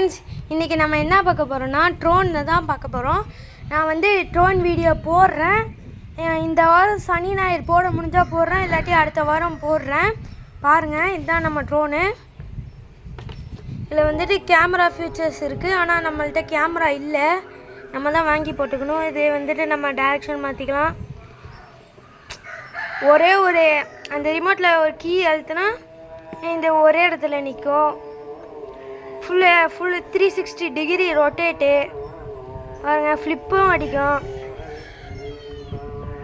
Friends, இன்றைக்கி நம்ம என்ன பார்க்க போகிறோன்னா ட்ரோனில் தான் பார்க்க போகிறோம். நான் வந்து ட்ரோன் வீடியோ போடுறேன். இந்த வாரம் சனி ஞாயிறு போட முடிஞ்சால் போடுறேன், இல்லாட்டி அடுத்த வாரம் போடுறேன். பாருங்கள், இதுதான் நம்ம ட்ரோனு. இதில் வந்துட்டு கேமரா ஃபியூச்சர்ஸ் இருக்குது, ஆனால் நம்மள்கிட்ட கேமரா இல்லை, நம்ம தான் வாங்கி போட்டுக்கணும். இது வந்துட்டு நம்ம டைரக்ஷன் மாற்றிக்கலாம். ஒரே ஒரு அந்த ரிமோட்டில் ஒரு கீ அழுத்தினா இந்த ஒரே இடத்துல நிற்கும். ஃபுல் 360 டிகிரி ரொட்டேட்டு பாருங்கள், ஃப்ளிப்பும் அடிக்கும்.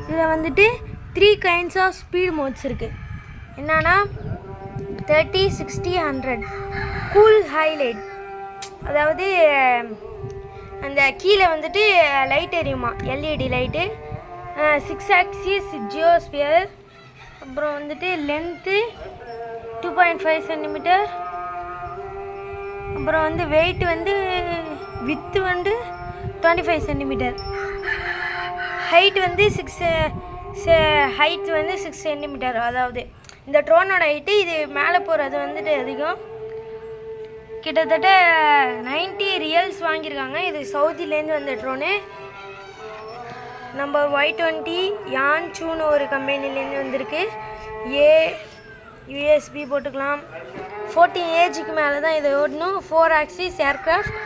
இதில் வந்துட்டு 3 கைண்ட்ஸ் ஆஃப் ஸ்பீட் மோட்ஸ் இருக்குது. என்னன்னா 30, 60, 100. கூல் ஹைலைட், அதாவது அந்த கீழே வந்துட்டு லைட் எரியுமா, LED லைட்டு. 6 axis geosphere. அப்புறம் வந்துட்டு லென்த்து 2.5 சென்டிமீட்டர். அப்புறம் வந்து வெயிட் வந்து வித்து வந்து 25 சென்டிமீட்டர். ஹைட் வந்து 6 சென்டிமீட்டர். அதாவது இந்த ட்ரோனோட ஹைட்டு, இது மேலே போகிறது வந்துட்டு அதிகம். கிட்டத்தட்ட 90 ரியல்ஸ் வாங்கியிருக்காங்க. இது சவுதியிலேருந்து வந்த ட்ரோனு. நம்பர் Y20 யான்சூன்னு ஒரு கம்பெனிலேருந்து வந்திருக்கு. USB போட்டுக்கலாம். 14 ஏஜுக்கு மேலே தான் இதை ஓடணும். 4 axis aircraft,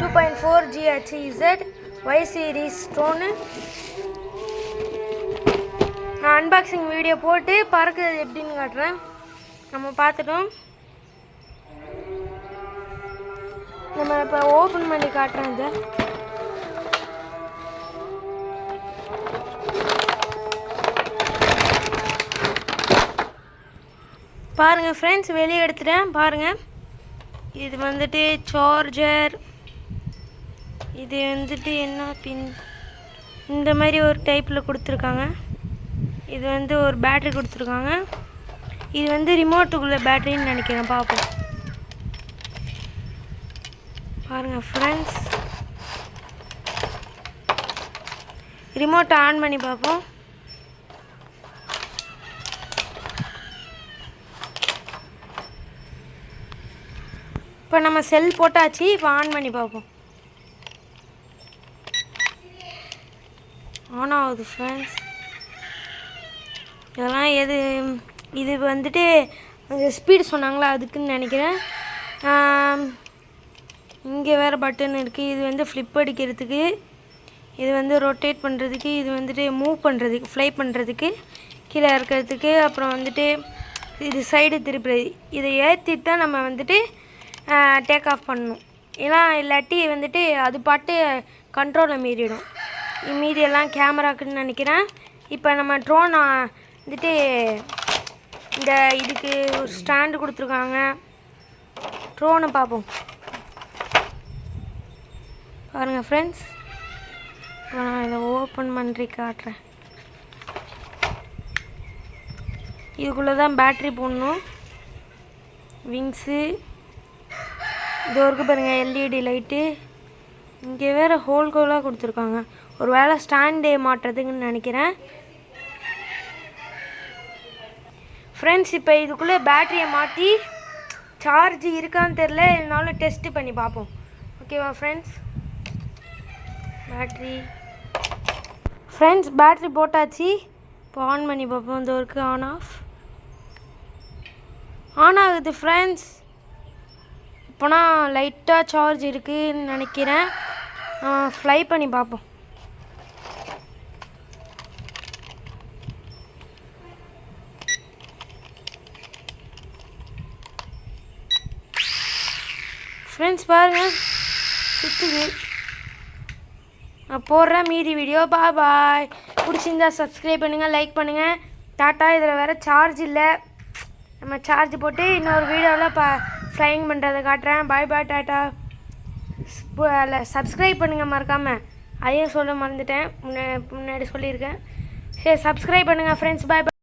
2.4 GHz Y series drone. நான் அன்பாக்சிங் வீடியோ போட்டு பறக்குறது எப்படின்னு காட்டுறேன். நம்ம பார்த்துட்டோம். நம்ம இப்போ ஓப்பன் பண்ணி காட்டுறேன். இதை பாருங்கள் ஃப்ரெண்ட்ஸ், வெளியே எடுத்துட்டேன். பாருங்கள், இது வந்துட்டு சார்ஜர். இது வந்துட்டு என்ன பின், இந்த மாதிரி ஒரு டைப்பில் கொடுத்துருக்காங்க. இது வந்து ஒரு பேட்ரி கொடுத்துருக்காங்க. இது வந்து ரிமோட்டுக்குள்ளே பேட்ரின்னு நினைக்கிறேன். பார்ப்போம். பாருங்கள் ஃப்ரெண்ட்ஸ், ரிமோட்டை ஆன் பண்ணி பார்ப்போம். இப்போ நம்ம செல் போட்டாச்சு. இப்போ ஆன் பண்ணி பார்ப்போம். ஆன் ஆகுது ஃப்ரெண்ட்ஸ். இதெல்லாம் இது வந்துட்டு ஸ்பீடு சொன்னாங்களா, அதுக்குன்னு நினைக்கிறேன். இங்கே வேறு பட்டன் இருக்குது. இது வந்து ஃப்ளிப் அடிக்கிறதுக்கு, இது வந்து ரொட்டேட் பண்ணுறதுக்கு, இது வந்துட்டு மூவ் பண்ணுறதுக்கு, ஃப்ளை பண்ணுறதுக்கு, கீழே இருக்கிறதுக்கு. அப்புறம் வந்துட்டு இது சைடு திருப்புறது. இதை ஏற்றி தான் நம்ம வந்துட்டு டேக் ஆஃப் பண்ணணும். ஏன்னா இல்லாட்டி வந்துட்டு அது பாட்டு கண்ட்ரோலை மீறிடும். மீதி எல்லாம் கேமராக்குன்னு நினைக்கிறேன். இப்போ நம்ம ட்ரோன் வந்துட்டு இந்த இதுக்கு ஒரு ஸ்டாண்டு கொடுத்துருக்காங்க. ட்ரோனை பார்ப்போம். பாருங்கள் ஃப்ரெண்ட்ஸ், இப்போ நான் இதை ஓப்பன் பண்ணி காட்டுறேன். இதுக்குள்ளே தான் பேட்ரி போடணும். விங்ஸு இது வரைக்கும் பாருங்கள், LED லைட்டு. இங்கே வேறு ஹோல்கோலாக கொடுத்துருக்காங்க. ஒரு வேளை ஸ்டாண்டே மாட்டுறதுக்குன்னு நினைக்கிறேன். ஃப்ரெண்ட்ஸ், இப்போ இதுக்குள்ளே பேட்டரியை மாற்றி சார்ஜ் இருக்கான்னு தெரில, இருந்தாலும் டெஸ்ட்டு பண்ணி பார்ப்போம். ஓகேவா ஃப்ரெண்ட்ஸ்? பேட்ரி போட்டாச்சு. இப்போ ஆன் பண்ணி பார்ப்போம். இந்த ஒர்க்கு ஆன் ஆகுது ஃப்ரெண்ட்ஸ். இப்போனா லைட்டாக சார்ஜ் இருக்குதுன்னு நினைக்கிறேன். ஃப்ளை பண்ணி பார்ப்போம். ஃப்ரெண்ட்ஸ் பாருங்கள், சுற்றுது. நான் போடுறேன் மீதி வீடியோ. பாய். பிடிச்சிருந்தா சப்ஸ்கிரைப் பண்ணுங்கள், லைக் பண்ணுங்கள். டாட்டா. இதில் வேறு சார்ஜ் இல்லை. நம்ம சார்ஜ் போட்டு இன்னொரு வீடியோவில் ஃப்ளைங் பண்ணுறதை காட்டுறேன். பாய் பாய், டாட்டா. சப்ஸ்கிரைப் பண்ணுங்கள் மறக்காமல். அதையும் சொல்ல மறந்துட்டேன், முன்னாடி சொல்லியிருக்கேன். சரி, சப்ஸ்கிரைப் பண்ணுங்கள் ஃப்ரெண்ட்ஸ். பாய் பாய்.